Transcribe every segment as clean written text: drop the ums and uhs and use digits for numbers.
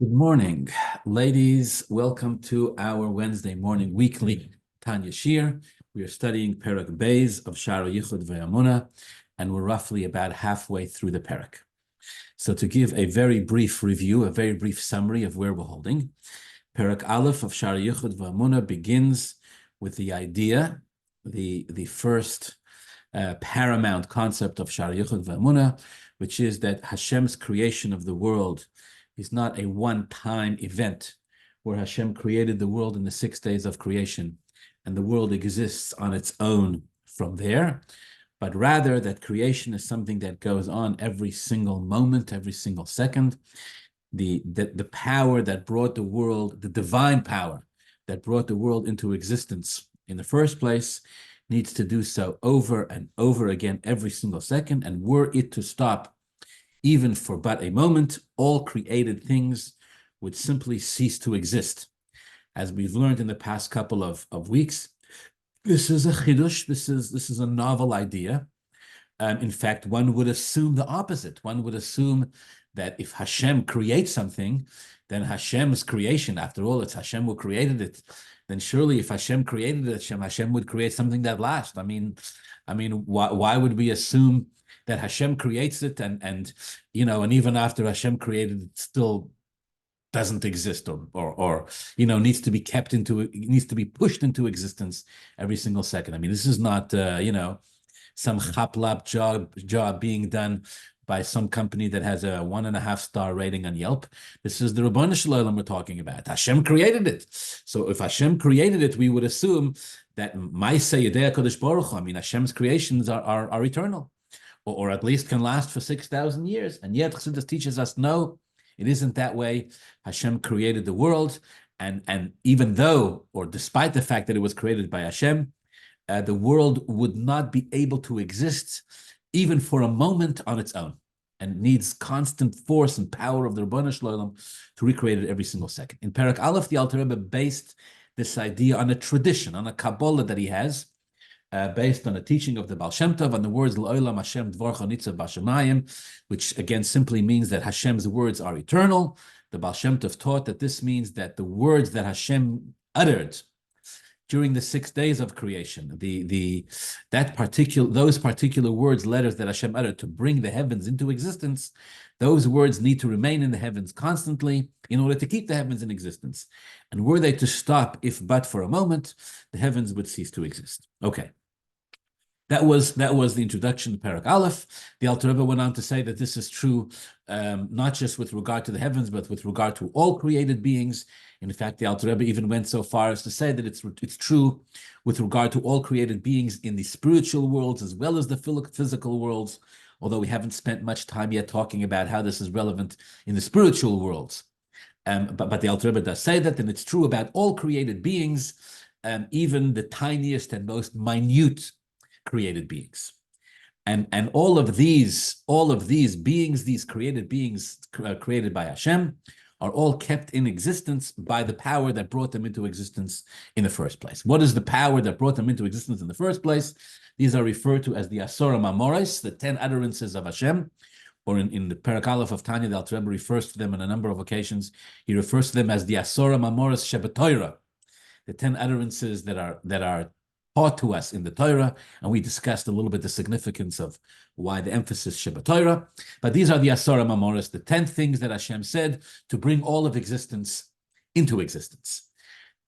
Good morning, ladies. Welcome to our Wednesday morning weekly Tanya Shir. We are studying Perek Beis of Shaar Hayichud ve'Emunah, and we're roughly about halfway through the Perek. So to give a very brief review, a very brief summary of where we're holding, Perek Aleph of Shaar Hayichud ve'Emunah begins with the idea, the first paramount concept of Shaar Hayichud ve'Emunah, which is that Hashem's creation of the world is not a one-time event where Hashem created the world in the 6 days of creation and the world exists on its own from there, but rather that creation is something that goes on every single moment, every single second. The power that brought the world, the divine power that brought the world into existence in the first place, needs to do so over and over again every single second, and were it to stop even for but a moment, all created things would simply cease to exist. As we've learned in the past couple of weeks, this is a chidush, this is a novel idea. In fact, one would assume the opposite. One would assume that if Hashem creates something, then Hashem's creation, after all, it's Hashem who created it, then surely if Hashem created it, Hashem would create something that lasts. I mean, why would we assume that Hashem creates it and even after Hashem created it still doesn't exist or needs to be needs to be pushed into existence every single second. I mean, this is not some chaplap job being done by some company that has a 1.5-star rating on Yelp. This is the Ribono Shel Olam we're talking about. Hashem created it. So if Hashem created it, we would assume that Ma'aseh Yedei HaKadosh Baruch Hu, I mean, Hashem's creations are eternal, or at least can last for 6,000 years. And yet Chassidus teaches us, no, it isn't that way. Hashem created the world, and even though, or despite the fact that it was created by Hashem, the world would not be able to exist even for a moment on its own, and needs constant force and power of the Ribono Shel Olam to recreate it every single second. In Perek Aleph, the Alter Rebbe based this idea on a tradition, on a Kabbalah that he has, based on a teaching of the Baal Shem Tov, on the words L'olam Hashem Dvorcha Nitzav B'Shamayim, which again simply means that Hashem's words are eternal. The Baal Shem Tov taught that this means that the words that Hashem uttered during the 6 days of creation, those particular words, letters that Hashem uttered to bring the heavens into existence, those words need to remain in the heavens constantly in order to keep the heavens in existence. And were they to stop, if but for a moment, the heavens would cease to exist. Okay. That was the introduction to Perek Aleph. The Alter Rebbe went on to say that this is true not just with regard to the heavens, but with regard to all created beings. In fact, the Alter Rebbe even went so far as to say that it's true with regard to all created beings in the spiritual worlds as well as the physical worlds, although we haven't spent much time yet talking about how this is relevant in the spiritual worlds. But the Alter Rebbe does say that, and it's true about all created beings, even the tiniest and most minute created beings. And all of these beings, these created beings created by Hashem, are all kept in existence by the power that brought them into existence in the first place. What is the power that brought them into existence in the first place? These are referred to as the Asora Mamoros, the 10 utterances of Hashem, or in the Perek Aleph of Tanya, the Alter Rebbe refers to them on a number of occasions. He refers to them as the Asora Mamoros Shebetoira, the 10 utterances that are taught to us in the Torah, and we discussed a little bit the significance of why the emphasis Sheba Torah. But these are the Asara Mamoros, the 10 things that Hashem said to bring all of existence into existence.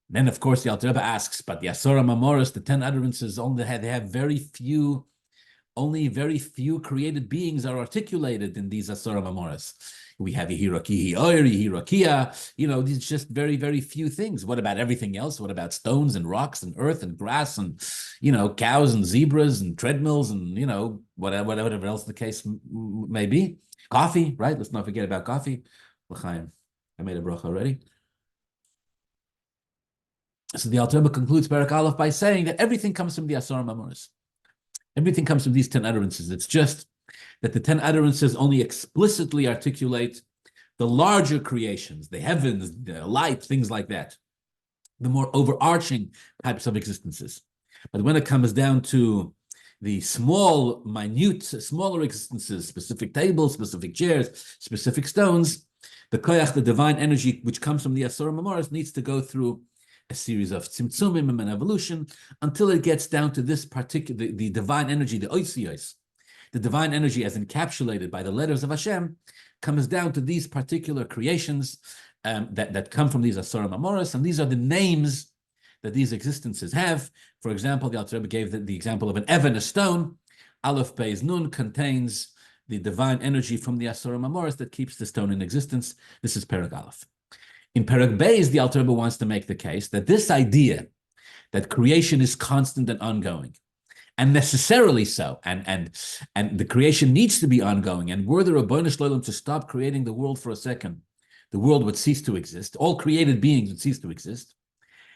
Then, of course, the Alter Rebbe asks, but the Asara Mamoros, the 10 utterances, only have very few created beings are articulated in these Asara Mamoros. We have Yehiraki, Yehirakia, these just very, very few things. What about everything else? What about stones and rocks and earth and grass and, cows and zebras and treadmills and, whatever else the case may be? Coffee, right? Let's not forget about coffee. L'chaim. I made a bracha already. So the Alter Rebbe concludes Perek Aleph by saying that everything comes from the Asara Mamoros. Everything comes from these 10 utterances. It's just that the 10 utterances only explicitly articulate the larger creations, the heavens, the light, things like that, the more overarching types of existences. But when it comes down to the smaller existences, specific tables, specific chairs, specific stones, The koyach, the divine energy which comes from the Asura Mamoros, needs to go through a series of tzimtzumim and evolution until it gets down to this particular, the divine energy, the oisiyos, the divine energy as encapsulated by the letters of Hashem, comes down to these particular creations that come from these Asura Mamoros, and these are the names that these existences have. For example, the Alter Rebbe gave the example of an Evan, a stone. Aleph Beis Nun contains the divine energy from the Asura Mamoros that keeps the stone in existence. This is Perek Aleph. In Perek Beis, the Alter Rebbe wants to make the case that this idea that creation is constant and ongoing, and necessarily so, and the creation needs to be ongoing, and were the Rabbeinu Shloim to stop creating the world for a second, the world would cease to exist, all created beings would cease to exist,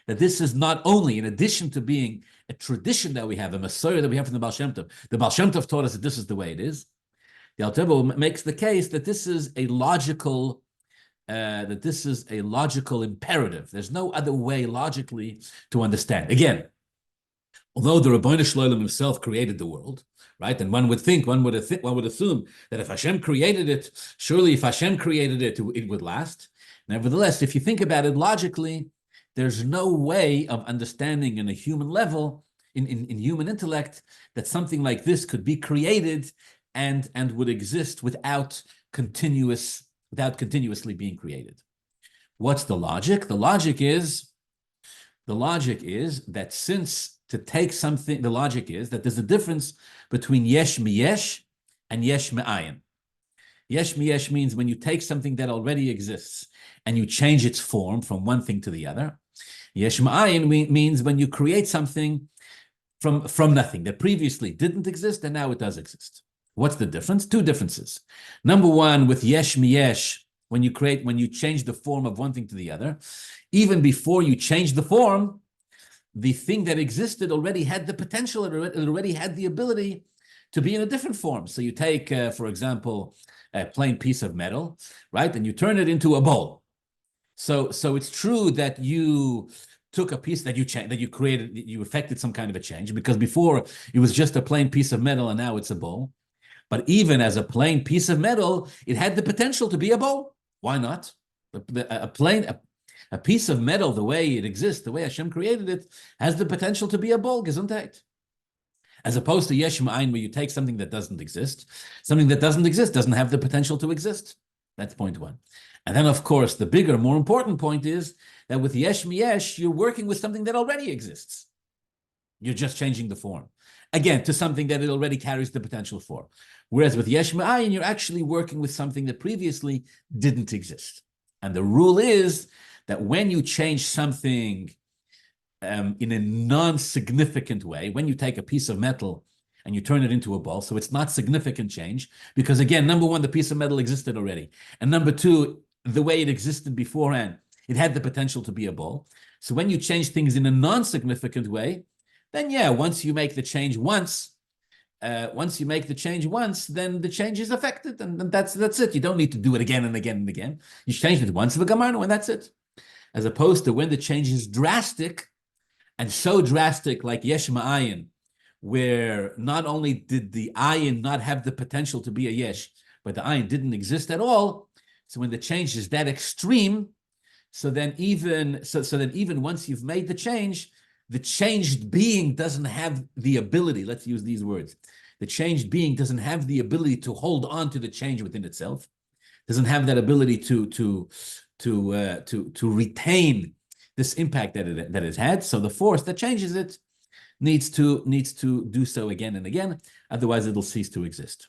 that this is not only, in addition to being a tradition that we have, a Messiah that we have from the Baal Shem Tov, the Baal Shem Tov taught us that this is the way it is. The Alter Rebbe makes the case that this is a logical imperative. There's no other way logically to understand. Again, although the Rebbeinu Shloim himself created the world, right? And one would assume that if Hashem created it, surely if Hashem created it, it would last. Nevertheless, if you think about it logically, there's no way of understanding in a human level, in human intellect, that something like this could be created and would exist without continuously being created. What's the logic? The logic is that since to take something, the logic is that there's a difference between yesh miyesh and yesh me'ayin. Yesh miyesh means when you take something that already exists and you change its form from one thing to the other. Yesh me'ayin means when you create something from nothing that previously didn't exist and now it does exist. What's the difference? Two differences. Number one, with yesh miyesh, when you change the form of one thing to the other, even before you change the form, the thing that existed already had the potential, it already had the ability to be in a different form. So you take, for example, a plain piece of metal, right, and you turn it into a bowl. So it's true that you took a piece that you created, you effected some kind of a change, because before it was just a plain piece of metal and now it's a bowl. But even as a plain piece of metal, it had the potential to be a bowl. Why not? A piece of metal, the way it exists, the way Hashem created it, has the potential to be a bowl, Gesundheit. As opposed to yesh ma'ayin, where you take something that doesn't exist. Something that doesn't exist doesn't have the potential to exist. That's point one. And then, of course, the bigger, more important point is that with yesh miyesh, you're working with something that already exists. You're just changing the form. Again, to something that it already carries the potential for. Whereas with yesh ma'ayin, you're actually working with something that previously didn't exist. And the rule is that when you change something in a non-significant way, when you take a piece of metal and you turn it into a ball, so it's not significant change, because again, number one, the piece of metal existed already. And number two, the way it existed beforehand, it had the potential to be a ball. So when you change things in a non-significant way, then yeah, once you make the change once, then the change is affected, and that's it. You don't need to do it again and again and again. You changed it once of a gamarno, and that's it. As opposed to when the change is drastic, and so drastic like yesh ma'ayin, where not only did the ayin not have the potential to be a yesh, but the ayin didn't exist at all. So when the change is that extreme, so then even once you've made the changed being doesn't have the ability, let's use these words, the changed being doesn't have the ability to hold on to the change within itself, doesn't have that ability to retain this impact that it had. So the force that changes it needs to do so again and again, otherwise it'll cease to exist.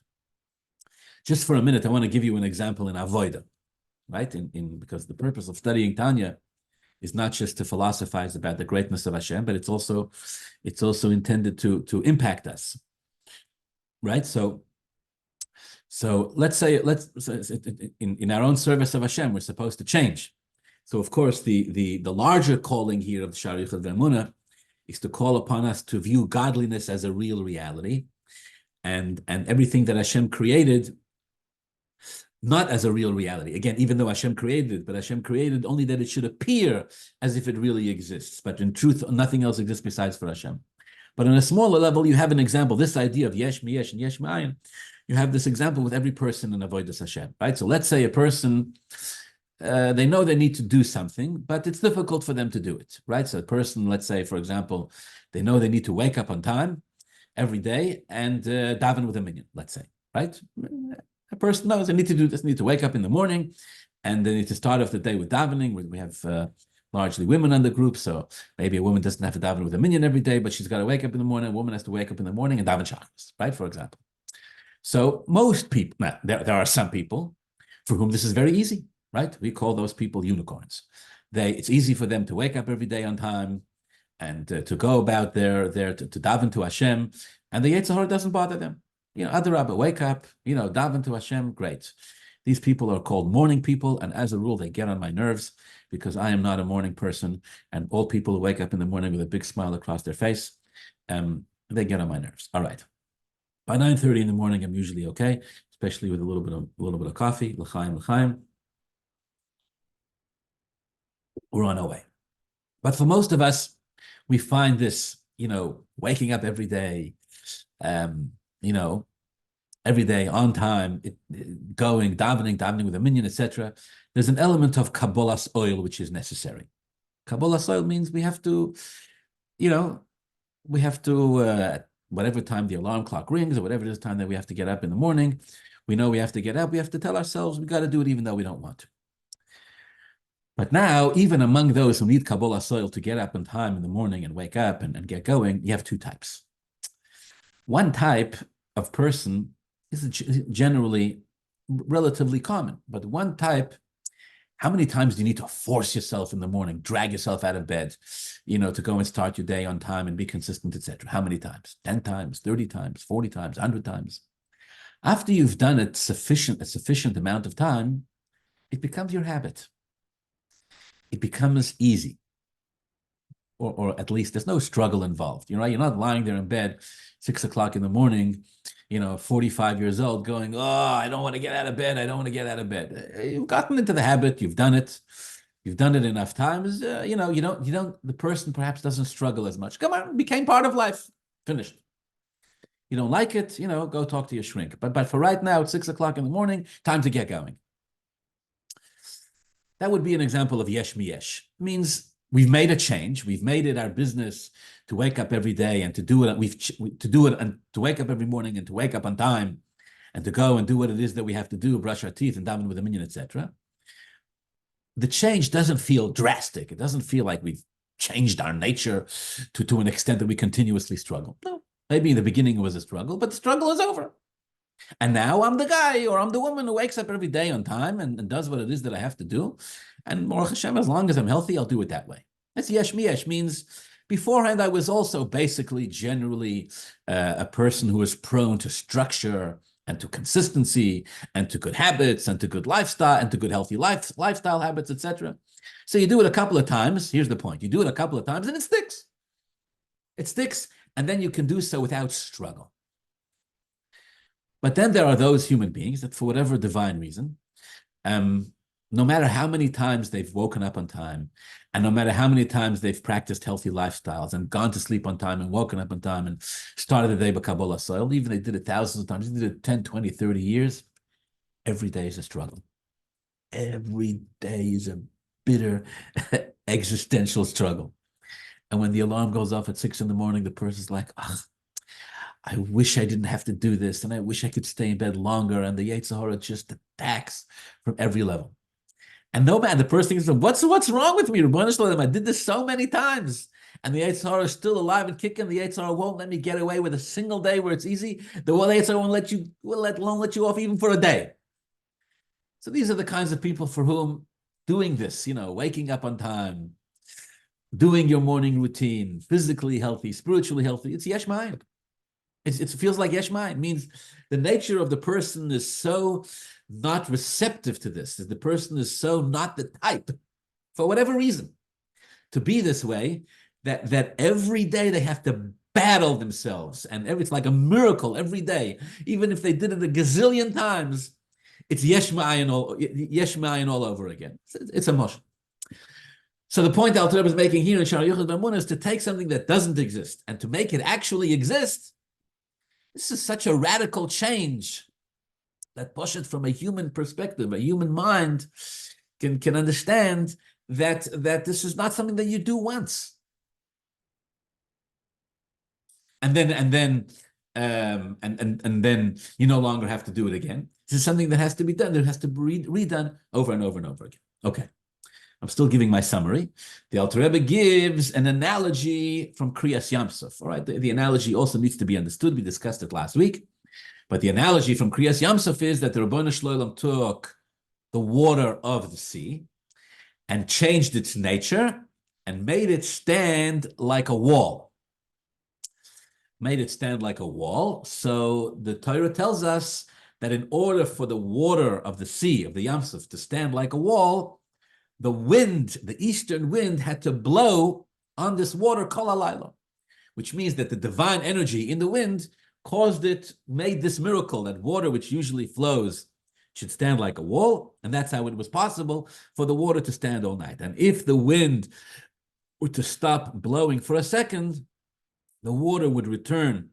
Just for a minute, I want to give you an example in Avodah, right? Because the purpose of studying Tanya is not just to philosophize about the greatness of Hashem, but it's also intended to impact us, right? So let's say in our own service of Hashem, we're supposed to change. So of course, the larger calling here of Shaar Hayichud Ve'emunah is to call upon us to view godliness as a real reality, and everything that Hashem created not as a real reality. Again, even though Hashem created it, but Hashem created only that it should appear as if it really exists. But in truth, nothing else exists besides for Hashem. But on a smaller level, you have an example. This idea of yesh miyesh and yesh ma'ayin, you have this example with every person in Avodas Hashem, right? So let's say a person they know they need to do something, but it's difficult for them to do it, right? So a person, let's say, for example, they know they need to wake up on time every day and daven with a minyan, let's say, right? A person knows they need to do this, need to wake up in the morning, and they need to start off the day with davening. We have largely women in the group, so maybe a woman doesn't have to daven with a minyan every day, but she's got to wake up in the morning. A woman has to wake up in the morning and daven shachris, right? For example. So most people, now, there are some people for whom this is very easy, right? We call those people unicorns. It's easy for them to wake up every day on time and to go about to daven to Hashem, and the Yetzer Hara doesn't bother them. Alter Rebbe, wake up, daven to Hashem, great. These people are called morning people, and as a rule, they get on my nerves because I am not a morning person, and all people who wake up in the morning with a big smile across their face, they get on my nerves. All right. By 9:30 in the morning, I'm usually okay, especially with a little bit of coffee. L'chaim. We're on our way. But for most of us, we find this, waking up every day, every day on time, going, davening with a minyan, etc. There's an element of kabbalas oil which is necessary. Kabbalas oil means we have to, whatever time the alarm clock rings or whatever it is time that we have to get up in the morning, we know we have to get up, we have to tell ourselves we got to do it even though we don't want to. But now, even among those who need kabbalas oil to get up in time in the morning and wake up and get going, you have two types. One type of person is generally relatively common, but one type, how many times do you need to force yourself in the morning, drag yourself out of bed, to go and start your day on time and be consistent, etc.? How many times? 10 times, 30 times, 40 times, 100 times. After you've done it a sufficient amount of time, it becomes your habit. It becomes easy. Or at least there's no struggle involved. You're not lying there in bed, 6 o'clock in the morning, 45 years old, going, oh, I don't want to get out of bed. I don't want to get out of bed. You've gotten into the habit. You've done it. You've done it enough times. The person perhaps doesn't struggle as much. Come on, it became part of life. Finished. You don't like it, go talk to your shrink. But for right now, it's 6 o'clock in the morning, time to get going. That would be an example of yesh miyesh. Means we've made a change. We've made it our business to wake up every day and to do it. And to wake up every morning and to wake up on time and to go and do what it is that we have to do, brush our teeth and daven with a minyan, etc. The change doesn't feel drastic. It doesn't feel like we've changed our nature to an extent that we continuously struggle. No, maybe in the beginning it was a struggle, but the struggle is over. And now I'm the guy or I'm the woman who wakes up every day on time and does what it is that I have to do. And Baruch Hashem, as long as I'm healthy, I'll do it that way. That's yesh miyesh, means beforehand I was also basically generally a person who was prone to structure and to consistency and to good habits and to good lifestyle and to good healthy lifestyle habits, etc. So you do it a couple of times. Here's the point. You do it a couple of times and it sticks. It sticks, and then you can do so without struggle. But then there are those human beings that for whatever divine reason, no matter how many times they've woken up on time, and no matter how many times they've practiced healthy lifestyles and gone to sleep on time and woken up on time and started the day by kabbalas oil, even they did it thousands of times, they did it 10, 20, 30 years, every day is a struggle. Every day is a bitter existential struggle. And when the alarm goes off at 6 in the morning, the person's like, I wish I didn't have to do this, and I wish I could stay in bed longer, and the Yetzer Hara just attacks from every level. And no man, the person thinks, what's wrong with me? I did this so many times, and the Yetzer Hara is still alive and kicking. The Yetzer Hara won't let me get away with a single day where it's easy. The Yetzer Hara won't let you off even for a day. So these are the kinds of people for whom doing this, waking up on time, doing your morning routine, physically healthy, spiritually healthy, it's yesh mayim. It feels like yesh mayim. It means the nature of the person is so not receptive to this. The person is so not the type, for whatever reason, to be this way, that every day they have to battle themselves. And it's like a miracle every day. Even if they did it a gazillion times, it's yesh mayim all over again. It's a motion. So the point Alter Rebbe is making here in Shaar Hayichud V'Emunah is to take something that doesn't exist and to make it actually exist. This is such a radical change that pushed it from a human perspective, a human mind. can understand that this is not something that you do once. And then you no longer have to do it again. This is something that has to be done. It has to be redone over and over and over again. Okay. I'm still giving my summary. The Alter Rebbe gives an analogy from Kriyas Yamsuf. All right, the analogy also needs to be understood. We discussed it last week. But the analogy from Kriyas Yamsuf is that the Rabbanu Shloim took the water of the sea and changed its nature and made it stand like a wall. Made it stand like a wall. So the Torah tells us that in order for the water of the sea, of the Yamsuf, to stand like a wall, the wind, the eastern wind, had to blow on this water kol halayla, which means that the divine energy in the wind caused it, made this miracle that water, which usually flows, should stand like a wall, and that's how it was possible for the water to stand all night. And if the wind were to stop blowing for a second, the water would return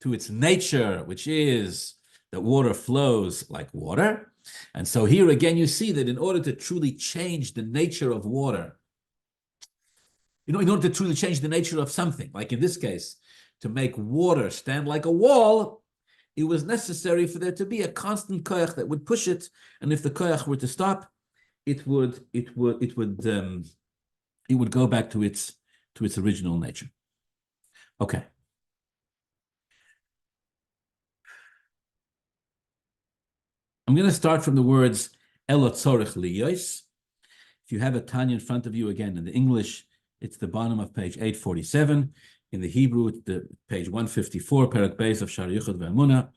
to its nature, which is that water flows like water. And so here again, you see that in order to truly change the nature of water, in order to truly change the nature of something, like in this case, to make water stand like a wall, it was necessary for there to be a constant koyach that would push it. And if the koyach were to stop, it would go back to its original nature. Okay. I'm going to start from the words Elo tzorich liyos. If you have a Tanya in front of you, again, in the English, it's the bottom of page 847. In the Hebrew, it's the page 154, Perek Beis of Shaar Hayichud ve'Emunah.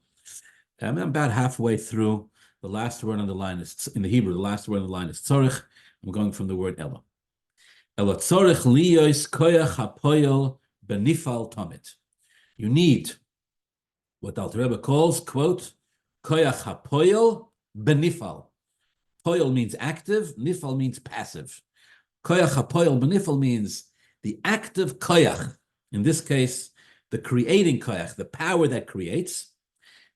I'm about halfway through. The last word on the line is, in the Hebrew, the last word on the line is tzorich. I'm going from the word Elo. Elo tzorich liyos koyach hapoyel benifal tamid. You need what Alter Rebbe calls, quote, koyach hapoyel benifal. Poyel means active, nifal means passive. Koyach hapoyel benifal means the active koyach. In this case, the creating koyach, the power that creates,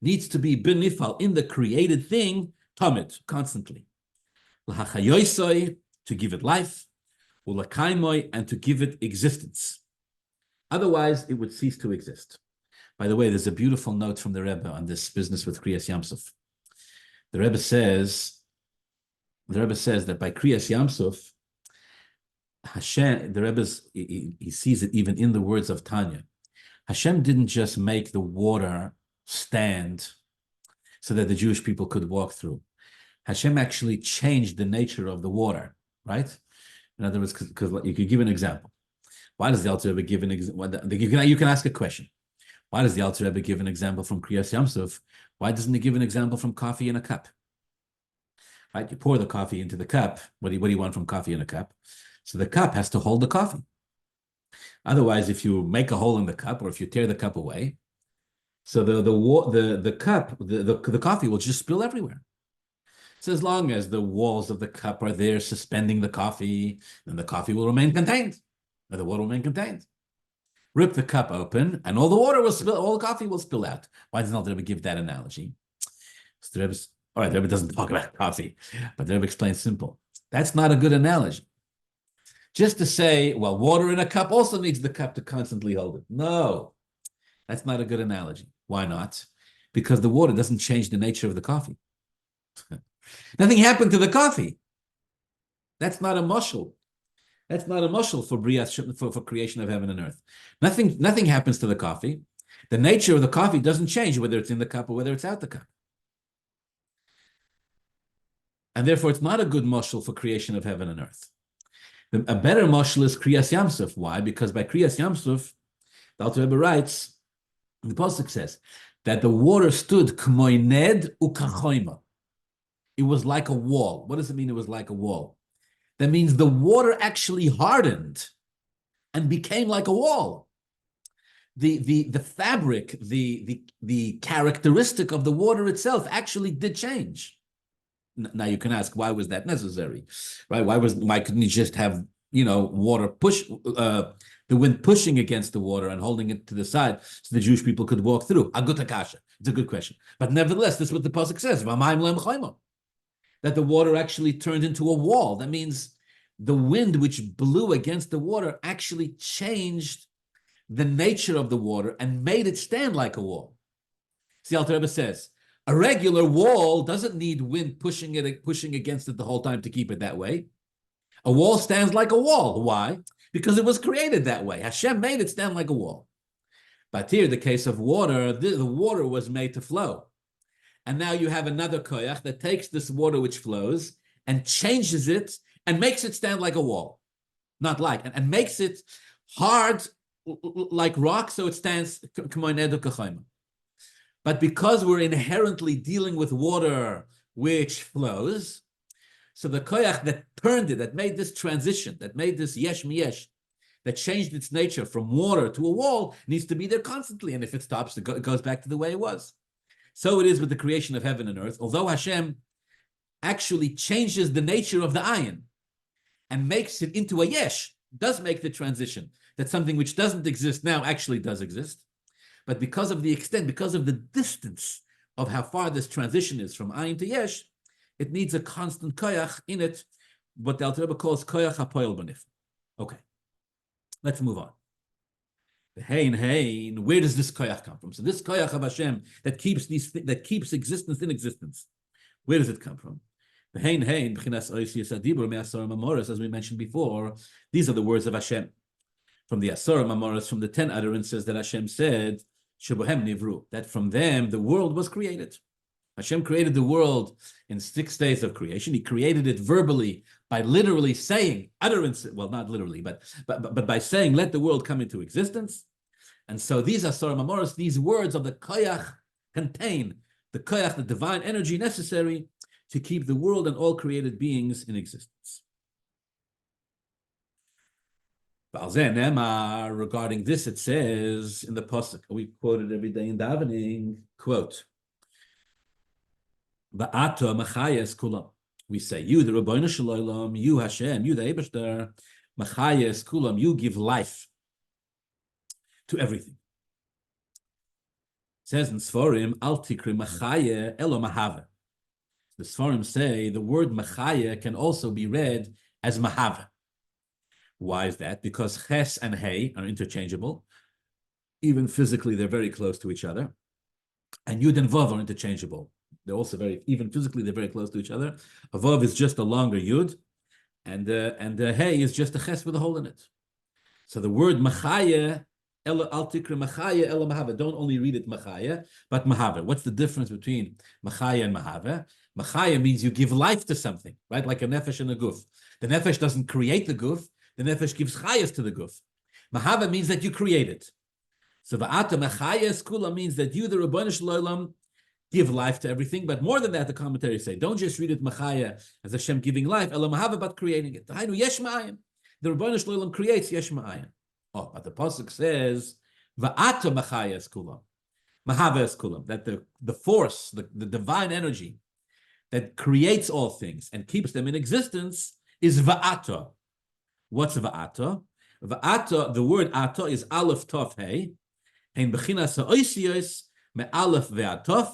needs to be benifal, in the created thing, tamid, constantly. L'hachayoisoi, to give it life, u'lakaimoi, and to give it existence. Otherwise, it would cease to exist. By the way, there's a beautiful note from the Rebbe on this business with Kriyas Yamsuf. The Rebbe says that by Kriyas Yamsuf, Hashem, the Rebbe's, he sees it even in the words of Tanya. Hashem didn't just make the water stand so that the Jewish people could walk through. Hashem actually changed the nature of the water, right? In other words, because you could give an example. Why does the Alter Rebbe give an example? You can ask a question. Why does the Alter Rebbe give an example from Kriyas Yamsuf? Why doesn't he give an example from coffee in a cup? Right? You pour the coffee into the cup. What do you want from coffee in a cup? So the cup has to hold the coffee. Otherwise, if you make a hole in the cup or if you tear the cup away, so the coffee will just spill everywhere. So as long as the walls of the cup are there suspending the coffee, then the coffee will remain contained, or the water will remain contained. Rip the cup open, and all the coffee will spill out. Why doesn't the Rebbe give that analogy? So the Rebbe doesn't talk about coffee, but the Rebbe explains simple. That's not a good analogy. Just to say, well, water in a cup also needs the cup to constantly hold it. No, that's not a good analogy. Why not? Because the water doesn't change the nature of the coffee. Nothing happened to the coffee. That's not a mushal. That's not a mushal for creation of heaven and earth. Nothing happens to the coffee. The nature of the coffee doesn't change whether it's in the cup or whether it's out the cup. And therefore, it's not a good mushal for creation of heaven and earth. A better mashal is Kriyas Yamsuf. Why? Because by Kriyas Yamsuf, the Alter Rebbe writes, the pasuk says that the water stood k'moy ned u'kachoyma. It was like a wall. What does it mean? It was like a wall. That means the water actually hardened and became like a wall. The fabric, the characteristic of the water itself actually did change. Now you can ask, why was that necessary, right? Why couldn't you just have, water push, the wind pushing against the water and holding it to the side so the Jewish people could walk through? Agut hakasha. It's a good question. But nevertheless, this is what the pasuk says. that the water actually turned into a wall. That means the wind which blew against the water actually changed the nature of the water and made it stand like a wall. See, Alter Rebbe says, a regular wall doesn't need wind pushing against it the whole time to keep it that way. A wall stands like a wall. Why? Because it was created that way. Hashem made it stand like a wall. But here, the case of water, the water was made to flow. And now you have another koyach that takes this water which flows and changes it and makes it stand like a wall. Not like, and makes it hard like rock, so it stands. But because we're inherently dealing with water which flows, so the koyach that turned it, that made this transition, that made this yesh miyesh, that changed its nature from water to a wall, needs to be there constantly. And if it stops, it goes back to the way it was. So it is with the creation of heaven and earth. Although Hashem actually changes the nature of the ayin and makes it into a yesh, does make the transition, that something which doesn't exist now actually does exist. But because of the extent, because of the distance of how far this transition is from ayin to yesh, it needs a constant koyach in it, what the Alter Rebbe calls koyach hapoel banif. Okay, let's move on. The hein, where does this koyach come from? So this koyach of Hashem that keeps existence in existence, where does it come from? The hein, b'chinas oisius adibur me'asor mamoros, as we mentioned before, these are the words of Hashem. From the asor mamoros, from the 10 utterances that Hashem said, shebohem nivru, that from them the world was created. Hashem created the world in 6 days of creation. He created it verbally by literally saying utterances, well, not literally, but by saying, let the world come into existence. And so these asor mamoros, these words of the koyach contain the koyach, the divine energy necessary to keep the world and all created beings in existence. Regarding this, it says in the pasuk, we quote it every day in davening, quote, Va'ata machayes kulam. We say, you, the Rabbeinu Shalom, you, Hashem, you, the Eibashter, machayes kulam, you give life to everything. It says in Sforim, al tikri machaye elo mahave. The Sforim say the word machaye can also be read as mahave. Why is that? Because ches and hey are interchangeable. Even physically, they're very close to each other. And yud and vav are interchangeable. They're also even physically, they're very close to each other. A vav is just a longer yud, and hey is just a ches with a hole in it. So the word machaya, al tikra machaya, ela mahava. Don't only read it machaya, but mahava. What's the difference between machaya and mahava? Machaya means you give life to something, right? Like a nefesh and a guf. The nefesh doesn't create the guf. The nefesh gives chayas to the guf. Mahava means that you create it. So va'ata machayas kula means that you, the Rabbeinu Shalom, give life to everything. But more than that, the commentaries say, don't just read it machaya as Hashem giving life, ela mahava, but creating it. Hainu yesh ma'ayin. The Rabbeinu Shalom creates yesh ma'ayin. Oh, but the pasuk says va'ata machayas kula, mahavas kula, that the force, the divine energy that creates all things and keeps them in existence is va'ata. What's va'ata? Va'ata, the word ata is aleph tov hey, and bechinas ha'oisiyos me'aleph ve'atov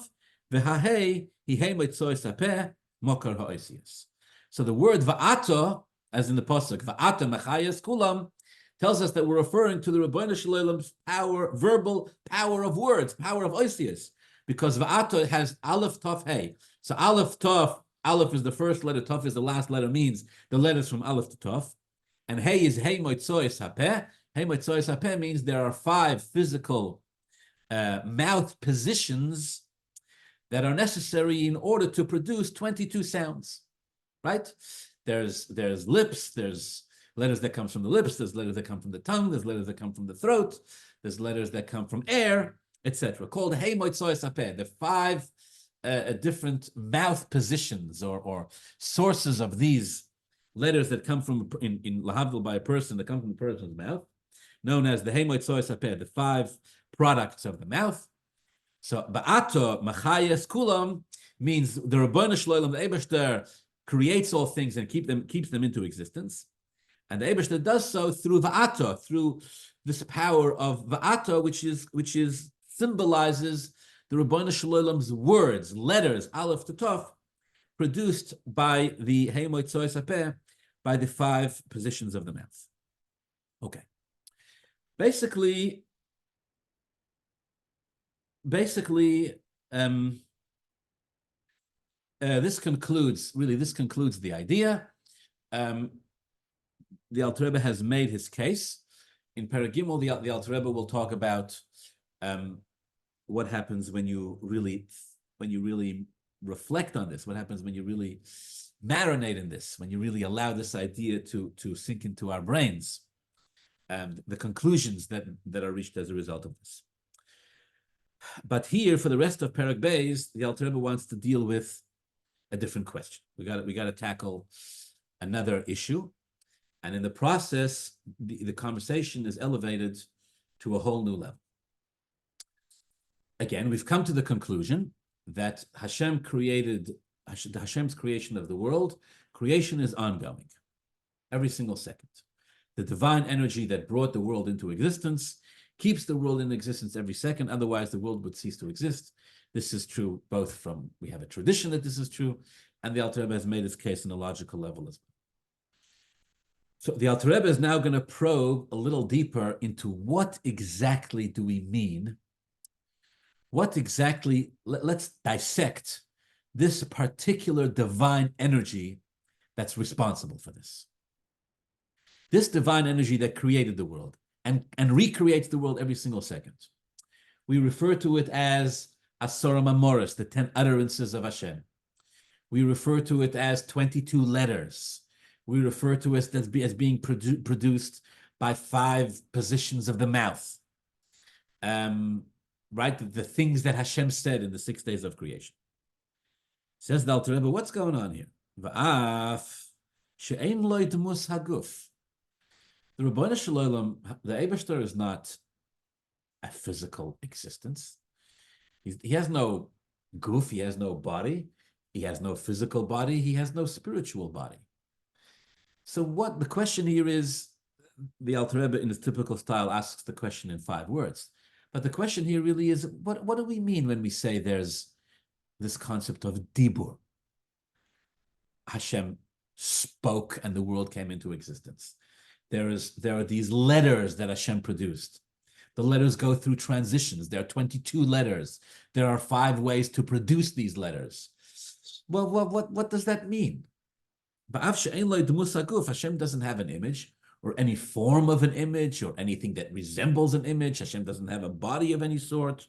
ve'ha'hei hihei mitzois ha'peh mokar ha'oisiyos. So the word va'ata, as in the pasuk, va'ata mechayas kulam, tells us that we're referring to the Rabbeinu Shalom's power, verbal power of words, power of oisiyos, because va'ata has aleph tov hey. So aleph tov, aleph is the first letter, tov is the last letter, means the letters from aleph to tov. And hey is hey moitzois hapeh. Hey moitzois hapeh means there are 5 physical mouth positions that are necessary in order to produce 22 sounds. Right? There's lips, there's letters that come from the lips, there's letters that come from the tongue, there's letters that come from the throat, there's letters that come from air, etc. Called hey moitzois hapeh. The 5 different mouth positions or sources of these letters that come from in lahavdil by a person that come from the person's mouth, known as the hemoitzois hapeh, the 5 products of the mouth. So ba'ato machayas kulam means the Rabbeinu Shalom, the Eibashter, creates all things and keeps them into existence, and the Eibashter does so through va'ato, through this power of va'ato, which symbolizes the Rabbeinu Shalom's words, letters, aleph to tov, produced by the Hayichud sapeh, by the 5 positions of the mouth. Okay. Basically, this concludes the idea. The Alter Rebbe has made his case. In Perek Gimel, the Alter Rebbe will talk about what happens when you really reflect on this. What happens when you really marinate in this? When you really allow this idea to sink into our brains, and the conclusions that are reached as a result of this. But here, for the rest of Perek Beis, the Alter Rebbe wants to deal with a different question. We got to tackle another issue, and in the process, the conversation is elevated to a whole new level. Again, we've come to the conclusion that Hashem's creation of the world, creation is ongoing, every single second. The divine energy that brought the world into existence keeps the world in existence every second, otherwise the world would cease to exist. This is true both from, we have a tradition that this is true, and the Alter Rebbe has made its case on a logical level as well. So the Alter Rebbe is now going to probe a little deeper into what exactly do we mean. What exactly, let's dissect this particular divine energy that's responsible for this. This divine energy that created the world and recreates the world every single second. We refer to it as Asara Mamoros, the 10 utterances of Hashem. We refer to it as 22 letters. We refer to it as being produced by 5 positions of the mouth. Right? The things that Hashem said in the 6 days of creation. Says the Alter Rebbe, what's going on here? V'af she'ein lo yidmus haguf. The Rebbeinu Shalom, the Eibashter is not a physical existence. He has no goof, he has no body, he has no physical body, he has no spiritual body. So what the question here is, the Alter Rebbe in his typical style asks the question in 5 words. But the question here really is, what do we mean when we say there's this concept of dibur? Hashem spoke and the world came into existence. There are these letters that Hashem produced. The letters go through transitions. There are 22 letters. There are 5 ways to produce these letters. Well, what does that mean? Hashem doesn't have an image or any form of an image or anything that resembles an image. Hashem doesn't have a body of any sort.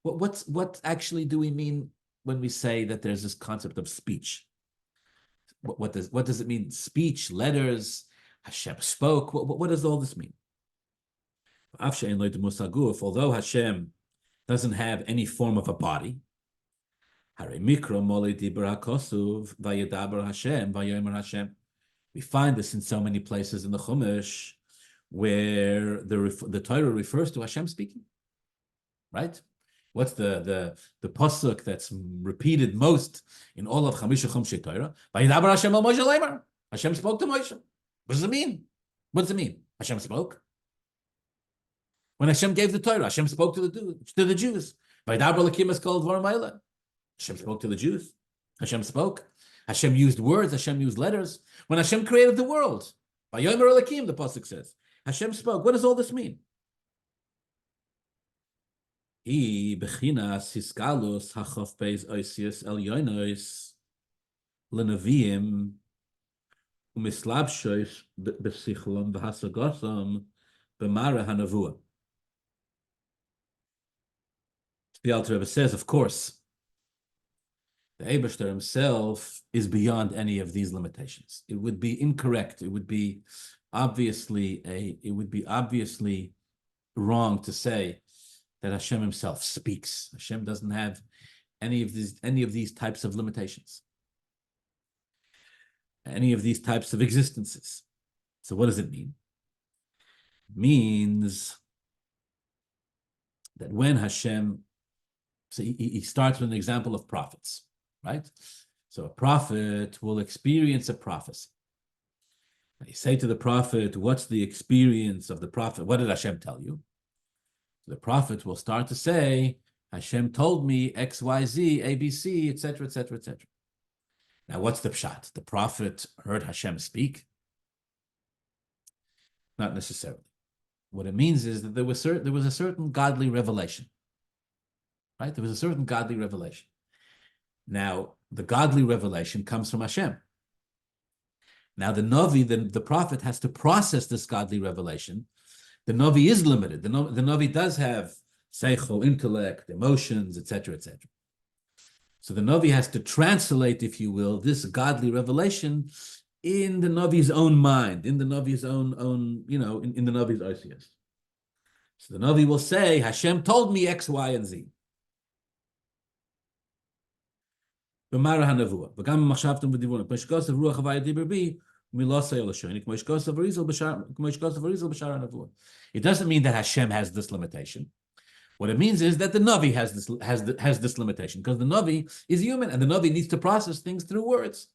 What actually do we mean when we say that there's this concept of speech? What does it mean? Speech, letters, Hashem spoke. What does all this mean? Although Hashem doesn't have any form of a body, we find this in so many places in the Chumash where the Torah refers to Hashem speaking. Right? What's the pasuk that's repeated most in all of Chamisha Chumshei Torah? Vayidaber Hashem al Moshe Leimer. Hashem spoke to Moshe. What does it mean? What does it mean? Hashem spoke. When Hashem gave the Torah, Hashem spoke to the Jews. Vayidaber Lakim is called Dvarim Ha'ila. Hashem spoke to the Jews. Hashem spoke. Hashem used words. Hashem used letters. When Hashem created the world, Vayomer Elakim, the pasuk says, Hashem spoke. What does all this mean? I bechinas hiskalus hachof beis oisius el yoinois lenaviim umislabshois besichlom v'hasagotham b'mara hanavua. The Alter Rebbe says, of course, the Eibashter himself is beyond any of these limitations. It would be incorrect. It would be obviously wrong to say that Hashem himself speaks. Hashem doesn't have any of these types of limitations, any of these types of existences. So what does it mean? It means that when Hashem, so he starts with an example of prophets, right? So a prophet will experience a prophecy. You say to the prophet, what's the experience of the prophet? What did Hashem tell you? The prophet will start to say, Hashem told me X, Y, Z, A, B, C, etc., etc., etc. Now, what's the pshat? The prophet heard Hashem speak? Not necessarily. What it means is that there was a certain godly revelation, right? There was a certain godly revelation. Now, the godly revelation comes from Hashem. Now, the Navi, the prophet, has to process this godly revelation. The Navi is limited. The Navi does have seichel, intellect, emotions, etc., etc. So the Navi has to translate, if you will, this godly revelation in the Navi's own mind, in the Navi's own in the Navi's ICS. So the Navi will say, Hashem told me X, Y, and Z. It doesn't mean that Hashem has this limitation. What it means is that the Navi has this limitation, because the Navi is human and the Navi needs to process things through words.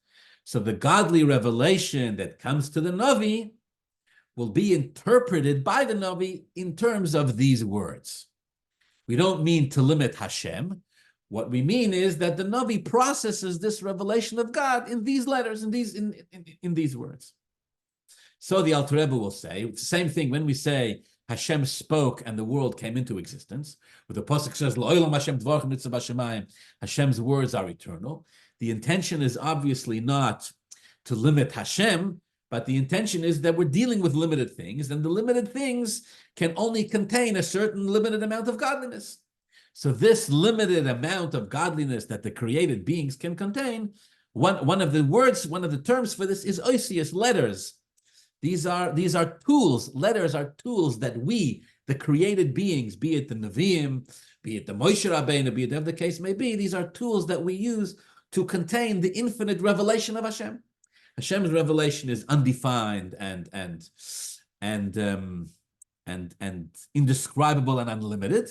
So the godly revelation that comes to the Navi will be interpreted by the Navi in terms of these words. We don't mean to limit Hashem. What we mean is that the Navi processes this revelation of God in these letters, in these words. So the Alter Rebbe will say, it's the same thing when we say Hashem spoke and the world came into existence. Where the pasuk says, "L'olam Hashem dvarcha nitzav b'shamayim," Hashem's words are eternal. The intention is obviously not to limit Hashem, but the intention is that we're dealing with limited things, and the limited things can only contain a certain limited amount of godliness. So this limited amount of godliness that the created beings can contain, one of the terms for this is oisius, letters. These are tools. Letters are tools that we, the created beings, be it the Nevi'im, be it the Moshe Rabbeinu, be it whatever the case may be, these are tools that we use to contain the infinite revelation of Hashem. Hashem's revelation is undefined and indescribable and unlimited.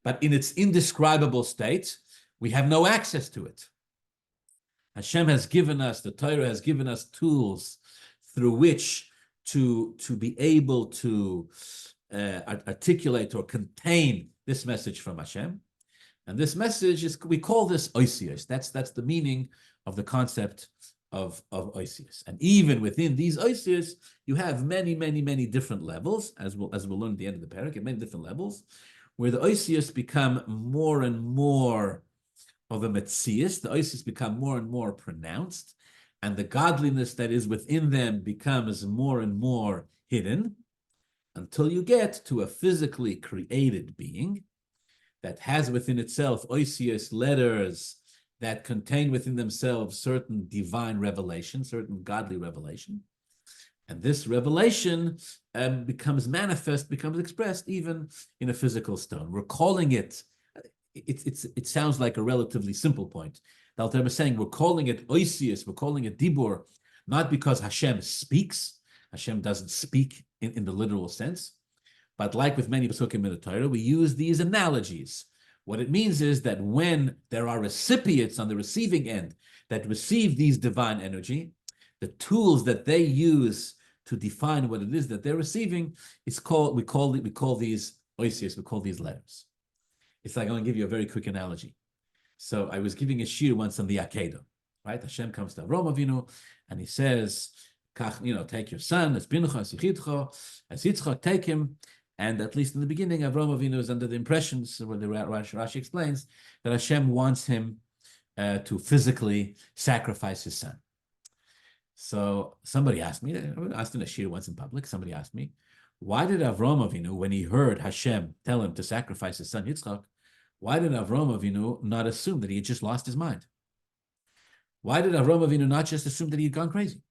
But in its indescribable state, we have no access to it. Hashem has given us, the Torah has given us tools through which to be able to articulate or contain this message from Hashem. And this message is, we call this oisius. That's the meaning of the concept of oisius. And even within these oisius, you have many, many, many different levels, as we'll learn at the end of the parak, many different levels, where the oisius become more and more of a metzius. The oisius become more and more pronounced, and the godliness that is within them becomes more and more hidden, until you get to a physically created being that has within itself oisius, letters that contain within themselves certain divine revelation, certain godly revelation. And this revelation becomes manifest, becomes expressed even in a physical stone. We're calling it sounds like a relatively simple point. The Alter Rebbe is saying we're calling it oisius, we're calling it dibur, not because Hashem speaks. Hashem doesn't speak in the literal sense. But like with many Pesukim in the Torah, we use these analogies. What it means is that when there are recipients on the receiving end that receive these divine energy, the tools that they use to define what it is that they're receiving is called, we call these oisius, we call these letters. It's like, I'm going to give you a very quick analogy. So I was giving a shiur once on the Akedah, right? Hashem comes to Avram Avinu and he says, take your son, as binucha, as Yitzchak, take him. And at least in the beginning, Avram Avinu is under the impressions, where the Rashi explains, that Hashem wants him to physically sacrifice his son. So somebody asked me, I asked in a shiur once in public, somebody asked me, why did Avram Avinu, when he heard Hashem tell him to sacrifice his son Yitzchak, why did Avram Avinu not assume that he had just lost his mind? Why did Avram Avinu not just assume that he had gone crazy?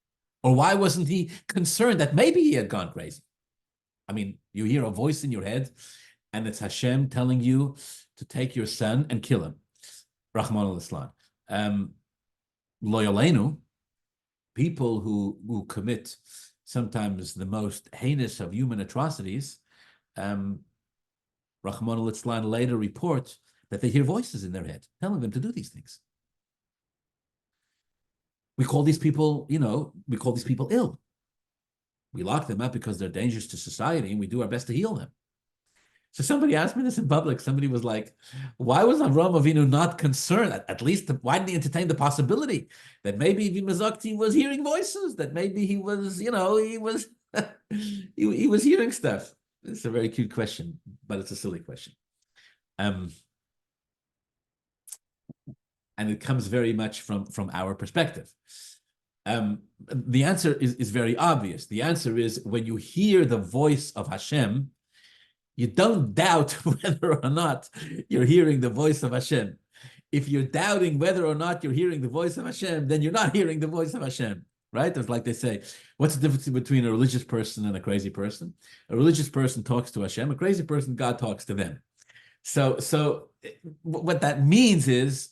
Or why wasn't he concerned that maybe he had gone crazy? I mean, you hear a voice in your head, and it's Hashem telling you to take your son and kill him. Rahman al-Islam. Lo yaleinu, people who commit sometimes the most heinous of human atrocities, Rahman al-Islam later report that they hear voices in their head telling them to do these things. We call these people, ill. We lock them up because they're dangerous to society, and we do our best to heal them. So somebody asked me this in public. Somebody was like, why was Avraham Avinu not concerned? At least, why didn't he entertain the possibility that maybe Vimazakti was hearing voices, that maybe he was, he was he was hearing stuff? It's a very cute question, but it's a silly question. And it comes very much from our perspective. The answer is very obvious. The answer is when you hear the voice of Hashem, you don't doubt whether or not you're hearing the voice of Hashem. If you're doubting whether or not you're hearing the voice of Hashem, then you're not hearing the voice of Hashem, right? It's like they say, what's the difference between a religious person and a crazy person? A religious person talks to Hashem. A crazy person, God talks to them. So what that means is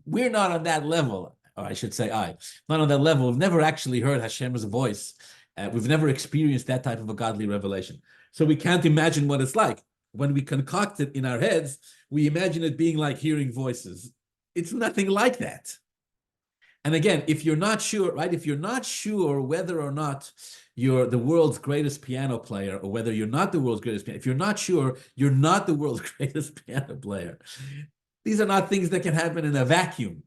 we're not on that level, or I should say not on that level. We've never actually heard Hashem's voice. We've never experienced that type of a godly revelation. So we can't imagine what it's like. When we concoct it in our heads, we imagine it being like hearing voices. It's nothing like that. And again, if you're not sure, right? If you're not sure whether or not you're the world's greatest piano player or whether you're not the world's greatest piano, if you're not sure you're not the world's greatest piano player, these are not things that can happen in a vacuum.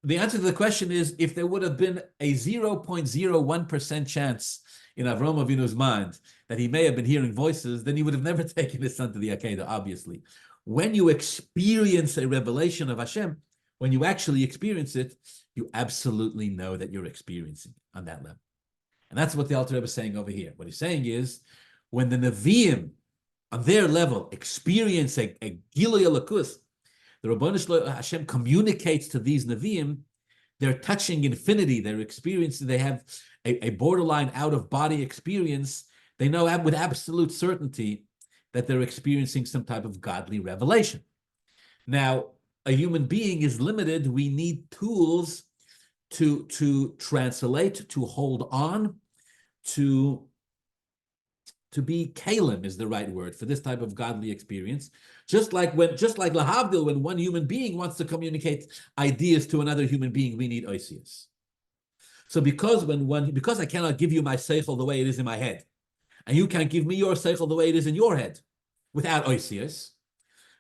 The answer to the question is, if there would have been a 0.01% chance in Avraham Avinu's mind that he may have been hearing voices, then he would have never taken his son to the Akedah, obviously. When you experience a revelation of Hashem, when you actually experience it, you absolutely know that you're experiencing on that level. And that's what the Alter Rebbe is saying over here. What he's saying is, when the Nevi'im, on their level, experience a Gilui Elokus, the Rabbanu Shalom Hashem communicates to these Nevi'im, they're touching infinity, they're experiencing, they have a borderline out-of-body experience. They know with absolute certainty that they're experiencing some type of godly revelation. Now, a human being is limited. We need tools to translate, to hold on, to be kalim is the right word for this type of godly experience. Just like lahavdil, when one human being wants to communicate ideas to another human being, we need oisius. So because I cannot give you my seichel the way it is in my head, and you can't give me your seichel the way it is in your head, without oisius.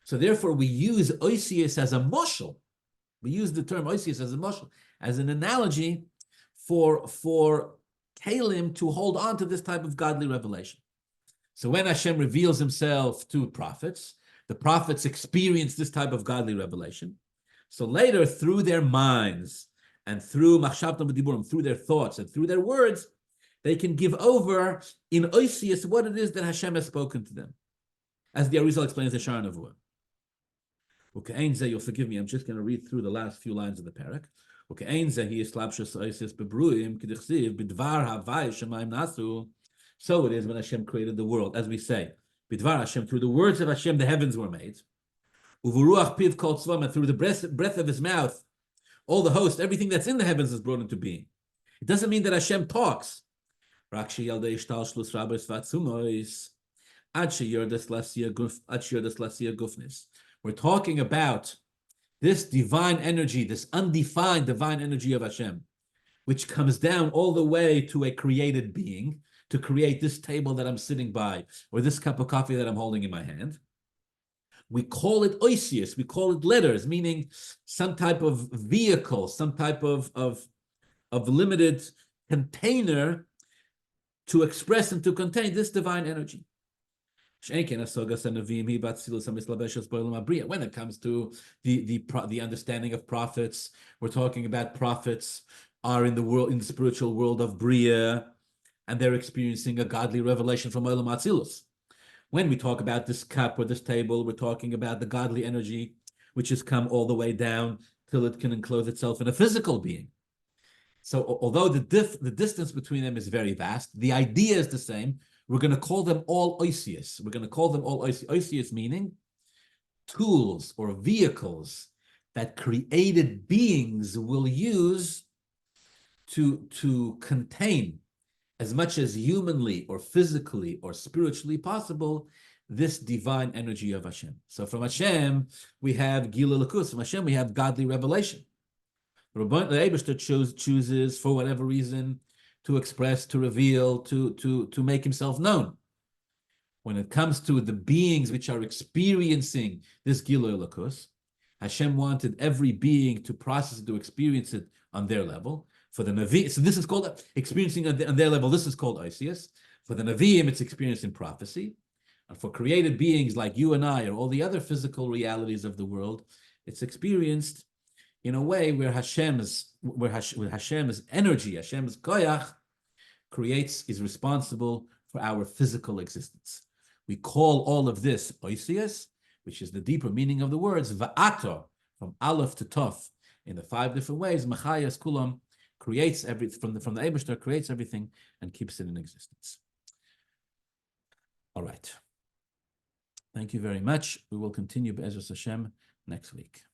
So therefore, we use oisius as a moshel. We use the term oisius as a moshel, as an analogy for kalim to hold on to this type of godly revelation. So when Hashem reveals himself to prophets, the prophets experience this type of godly revelation. So later, through their minds and through machshavtam v'diburim, through their thoughts and through their words, they can give over in oisius what it is that Hashem has spoken to them. As the Arizal explains the Shaar Nevuah. You'll forgive me, I'm just going to read through the last few lines of the parak. So it is when Hashem created the world, as we say, Bidvar Hashem, through the words of Hashem, the heavens were made. Uvuruach piv kol tzvam, and through the breath of his mouth, all the host, everything that's in the heavens is brought into being. It doesn't mean that Hashem talks. We're talking about this divine energy, this undefined divine energy of Hashem, which comes down all the way to a created being, to create this table that I'm sitting by, or this cup of coffee that I'm holding in my hand. We call it oisius, we call it letters, meaning some type of vehicle, some type of limited container to express and to contain this divine energy. When it comes to the understanding of prophets, we're talking about prophets are in the spiritual world of Bria, and they're experiencing a godly revelation from Olam Atzilus. When we talk about this cup or this table, we're talking about the godly energy which has come all the way down till it can enclose itself in a physical being. So although the distance between them is very vast, the idea is the same. We're going to call them all oisius. We're going to call them all oisius. Oisius meaning tools or vehicles that created beings will use to contain, as much as humanly or physically or spiritually possible, this divine energy of Hashem. So from Hashem, we have Gilui Elokus. From Hashem, we have godly revelation. The Eibishter chooses, for whatever reason, to express, to reveal, to make himself known. when it comes to the beings which are experiencing this Gilui Elokus, Hashem wanted every being to process it, to experience it on their level. For the Navi, so this is called experiencing on their level. This is called Isius. For the Naviim, it's experienced in prophecy. And for created beings like you and I, or all the other physical realities of the world, it's experienced in a way where Hashem's energy, Hashem's koyach, is responsible for our physical existence. We call all of this Isius, which is the deeper meaning of the words, Va'ato, from Aleph to Tov, in the 5 different ways. Machayas Kulam creates everything from the Eibishter, creates everything and keeps it in existence. All right. Thank you very much. We will continue Be'ezras Hashem next week.